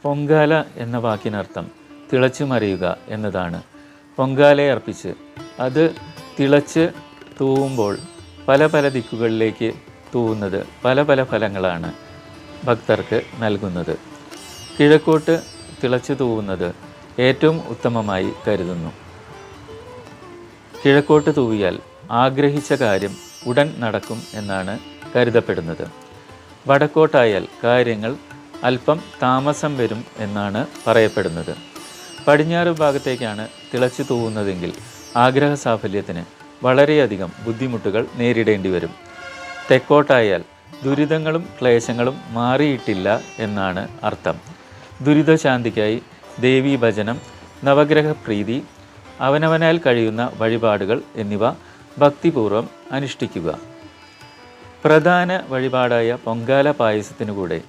പൊങ്കാല എന്ന വാക്കിനർത്ഥം തിളച്ചു മറിയുക എന്നതാണ്. പൊങ്കാലയെ അർപ്പിച്ച് അത് തിളച്ച് തൂവുമ്പോൾ പല പല ദിക്കുകളിലേക്ക് തൂവുന്നത് പല പല ഫലങ്ങളാണ് ഭക്തർക്ക് നൽകുന്നത്. കിഴക്കോട്ട് തിളച്ചു തൂവുന്നത് ഏറ്റവും ഉത്തമമായി കരുതുന്നു. കിഴക്കോട്ട് തൂവിയാൽ ആഗ്രഹിച്ച കാര്യം ഉടൻ നടക്കും എന്നാണ് കരുതപ്പെടുന്നത്. വടക്കോട്ടായാൽ കാര്യങ്ങൾ അല്പം താമസം വരും എന്നാണ് പറയപ്പെടുന്നത്. പടിഞ്ഞാറ് ഭാഗത്തേക്കാണ് തിളച്ചു തൂവുന്നതെങ്കിൽ ആഗ്രഹ സാഫല്യത്തിന് വളരെയധികം ബുദ്ധിമുട്ടുകൾ നേരിടേണ്ടി വരും. തെക്കോട്ടായാൽ ദുരിതങ്ങളും ക്ലേശങ്ങളും മാറിയിട്ടില്ല എന്നാണ് അർത്ഥം. ദുരിതശാന്തിക്കായി ദേവീഭജനം, നവഗ്രഹ പ്രീതി, അവനവനാൽ കഴിയുന്ന വഴിപാടുകൾ എന്നിവ ഭക്തിപൂർവ്വം അനുഷ്ഠിക്കുക. പ്രധാന വഴിപാടായ പൊങ്കാല പായസത്തിനു കൂടെ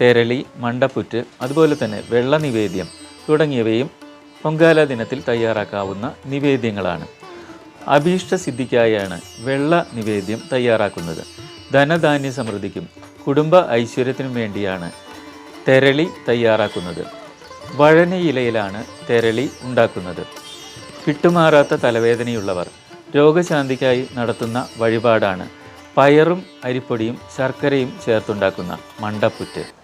തെരളി, മണ്ടപ്പുറ്റ്, അതുപോലെ തന്നെ വെള്ള നിവേദ്യം തുടങ്ങിയവയും പൊങ്കാല ദിനത്തിൽ തയ്യാറാക്കാവുന്ന നിവേദ്യങ്ങളാണ്. അഭീഷ്ടസിദ്ധിക്കായാണ് വെള്ള നിവേദ്യം തയ്യാറാക്കുന്നത്. ധനധാന്യ സമൃദ്ധിക്കും കുടുംബ ഐശ്വര്യത്തിനും വേണ്ടിയാണ് തെരളി തയ്യാറാക്കുന്നത്. വഴനയിലയിലാണ് തെരളി ഉണ്ടാക്കുന്നത്. വിട്ടുമാറാത്ത തലവേദനയുള്ളവർ രോഗശാന്തിക്കായി നടത്തുന്ന വഴിപാടാണ് പയറും അരിപ്പൊടിയും ശർക്കരയും ചേർത്തുണ്ടാക്കുന്ന മണ്ടപ്പുറ്റ്.